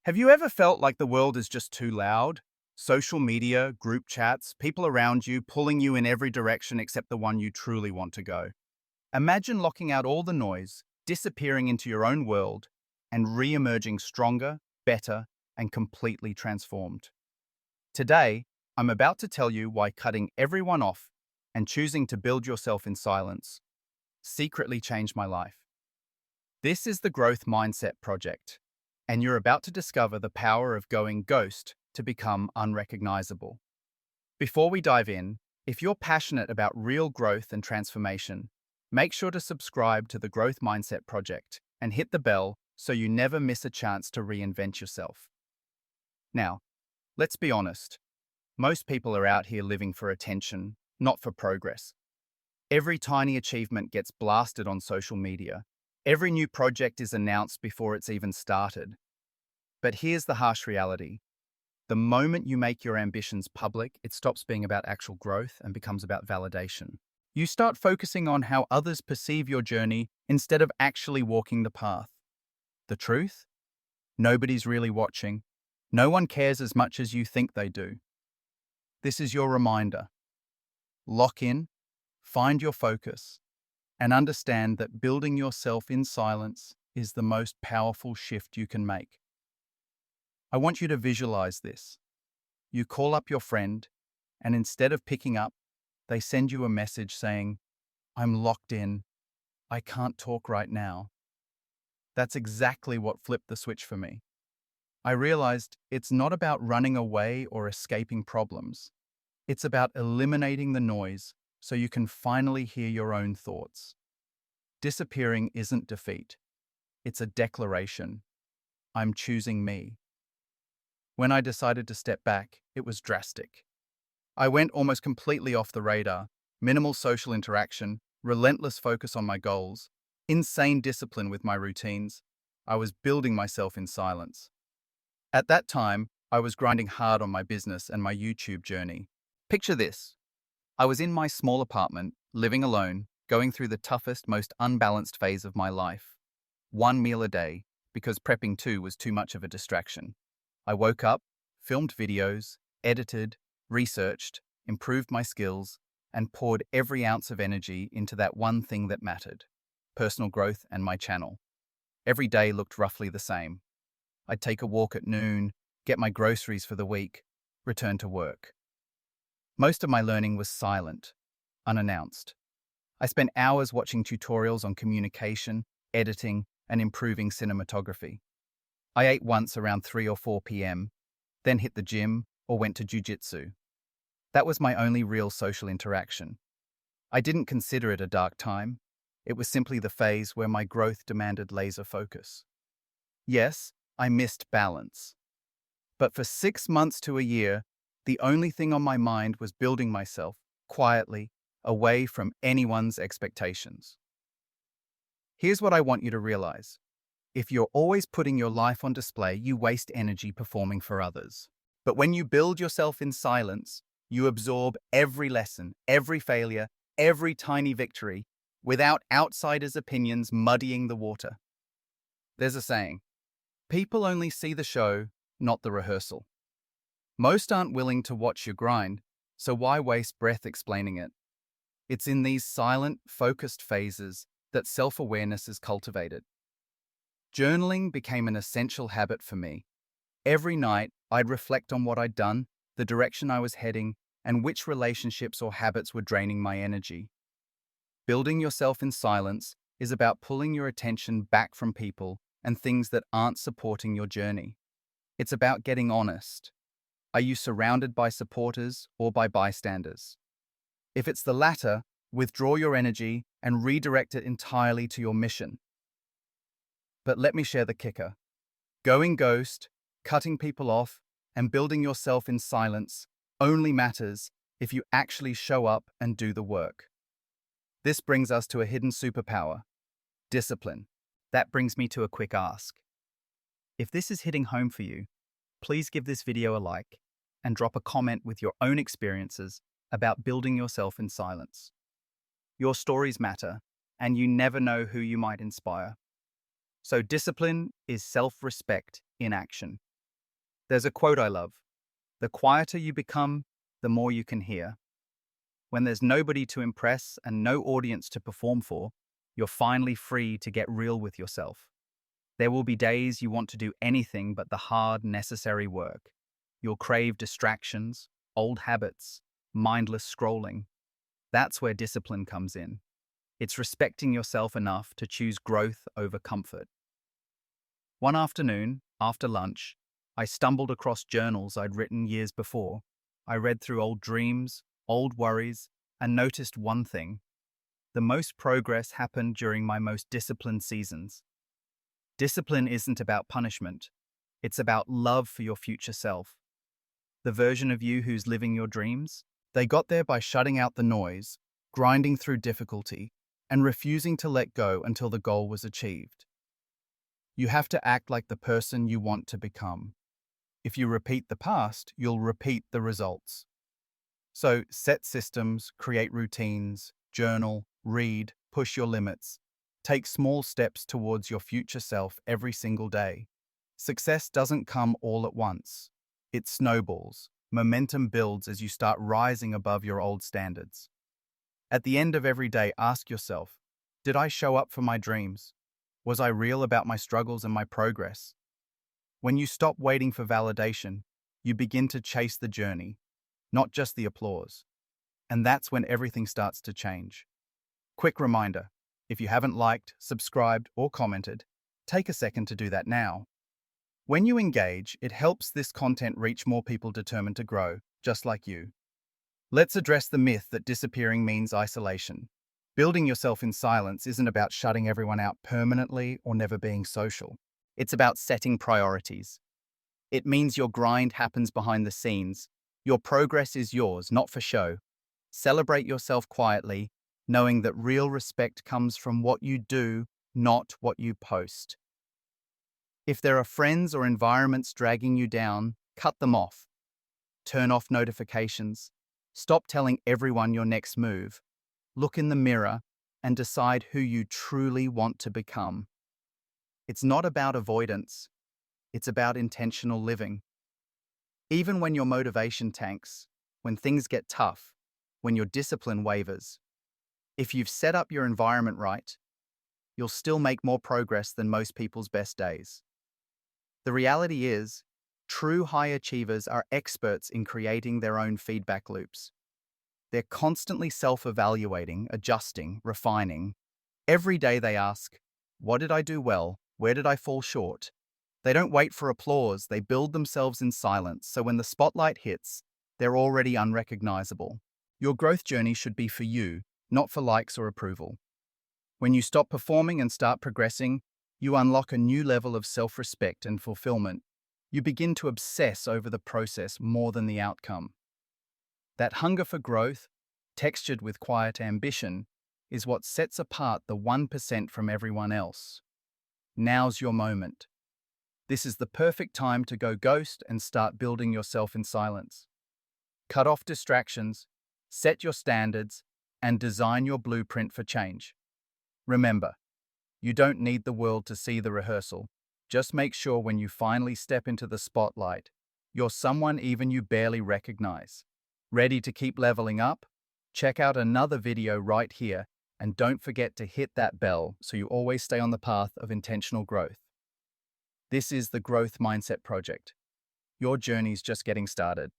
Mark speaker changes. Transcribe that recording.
Speaker 1: Have you ever felt like the world is just too loud? Social media, group chats, people around you pulling you in every direction except the one you truly want to go. Imagine locking out all the noise, disappearing into your own world, and re-emerging stronger, better, and completely transformed. Today, I'm about to tell you why cutting everyone off and choosing to build yourself in silence secretly changed my life. This is the Growth Mindset Project, and you're about to discover the power of going ghost to become unrecognizable. Before we dive in, if you're passionate about real growth and transformation, make sure to subscribe to the Growth Mindset Project and hit the bell so you never miss a chance to reinvent yourself. Now, let's be honest. Most people are out here living for attention, not for progress. Every tiny achievement gets blasted on social media. Every new project is announced before it's even started. But here's the harsh reality. The moment you make your ambitions public, it stops being about actual growth and becomes about validation. You start focusing on how others perceive your journey instead of actually walking the path. The truth? Nobody's really watching. No one cares as much as you think they do. This is your reminder. Lock in, find your focus, and understand that building yourself in silence is the most powerful shift you can make. I want you to visualize this. You call up your friend, and instead of picking up, they send you a message saying, "I'm locked in. I can't talk right now." That's exactly what flipped the switch for me. I realized it's not about running away or escaping problems. It's about eliminating the noise so you can finally hear your own thoughts. Disappearing isn't defeat. It's a declaration. I'm choosing me. When I decided to step back, it was drastic. I went almost completely off the radar, minimal social interaction, relentless focus on my goals, insane discipline with my routines. I was building myself in silence. At that time, I was grinding hard on my business and my YouTube journey. Picture this. I was in my small apartment, living alone, going through the toughest, most unbalanced phase of my life. One meal a day, because prepping two was too much of a distraction. I woke up, filmed videos, edited, researched, improved my skills, and poured every ounce of energy into that one thing that mattered: personal growth and my channel. Every day looked roughly the same. I'd take a walk at noon, get my groceries for the week, return to work. Most of my learning was silent, unannounced. I spent hours watching tutorials on communication, editing, and improving cinematography. I ate once around 3 or 4 p.m., then hit the gym or went to jiu-jitsu. That was my only real social interaction. I didn't consider it a dark time. It was simply the phase where my growth demanded laser focus. Yes, I missed balance. But for 6 months to a year, the only thing on my mind was building myself, quietly, away from anyone's expectations. Here's what I want you to realize. If you're always putting your life on display, you waste energy performing for others. But when you build yourself in silence, you absorb every lesson, every failure, every tiny victory, without outsiders' opinions muddying the water. There's a saying, people only see the show, not the rehearsal. Most aren't willing to watch your grind, so why waste breath explaining it? It's in these silent, focused phases that self-awareness is cultivated. Journaling became an essential habit for me. Every night, I'd reflect on what I'd done, the direction I was heading, and which relationships or habits were draining my energy. Building yourself in silence is about pulling your attention back from people and things that aren't supporting your journey. It's about getting honest. Are you surrounded by supporters or by bystanders? If it's the latter, withdraw your energy and redirect it entirely to your mission. But let me share the kicker. Going ghost, cutting people off, and building yourself in silence only matters if you actually show up and do the work. This brings us to a hidden superpower: discipline. That brings me to a quick ask. If this is hitting home for you, please give this video a like and drop a comment with your own experiences about building yourself in silence. Your stories matter, and you never know who you might inspire. So discipline is self-respect in action. There's a quote I love: "The quieter you become, the more you can hear." When there's nobody to impress and no audience to perform for, you're finally free to get real with yourself. There will be days you want to do anything but the hard, necessary work. You'll crave distractions, old habits, mindless scrolling. That's where discipline comes in. It's respecting yourself enough to choose growth over comfort. One afternoon, after lunch, I stumbled across journals I'd written years before. I read through old dreams, old worries, and noticed one thing. The most progress happened during my most disciplined seasons. Discipline isn't about punishment. It's about love for your future self. The version of you who's living your dreams. They got there by shutting out the noise, grinding through difficulty, and refusing to let go until the goal was achieved. You have to act like the person you want to become. If you repeat the past, you'll repeat the results. So set systems, create routines, journal, read, push your limits. Take small steps towards your future self every single day. Success doesn't come all at once. It snowballs. Momentum builds as you start rising above your old standards. At the end of every day, ask yourself, did I show up for my dreams? Was I real about my struggles and my progress? When you stop waiting for validation, you begin to chase the journey, not just the applause. And that's when everything starts to change. Quick reminder, if you haven't liked, subscribed, or commented, take a second to do that now. When you engage, it helps this content reach more people determined to grow, just like you. Let's address the myth that disappearing means isolation. Building yourself in silence isn't about shutting everyone out permanently or never being social. It's about setting priorities. It means your grind happens behind the scenes. Your progress is yours, not for show. Celebrate yourself quietly, knowing that real respect comes from what you do, not what you post. If there are friends or environments dragging you down, cut them off. Turn off notifications. Stop telling everyone your next move. Look in the mirror and decide who you truly want to become. It's not about avoidance. It's about intentional living. Even when your motivation tanks, when things get tough, when your discipline wavers, if you've set up your environment right, you'll still make more progress than most people's best days. The reality is, true high achievers are experts in creating their own feedback loops. They're constantly self-evaluating, adjusting, refining. Every day they ask, what did I do well? Where did I fall short? They don't wait for applause, they build themselves in silence, so when the spotlight hits, they're already unrecognizable. Your growth journey should be for you, not for likes or approval. When you stop performing and start progressing, you unlock a new level of self-respect and fulfillment. You begin to obsess over the process more than the outcome. That hunger for growth, textured with quiet ambition, is what sets apart the 1% from everyone else. Now's your moment. This is the perfect time to go ghost and start building yourself in silence. Cut off distractions, set your standards, and design your blueprint for change. Remember, you don't need the world to see the rehearsal. Just make sure when you finally step into the spotlight, you're someone even you barely recognize. Ready to keep leveling up? Check out another video right here, and don't forget to hit that bell so you always stay on the path of intentional growth. This is the Growth Mindset Project. Your journey's just getting started.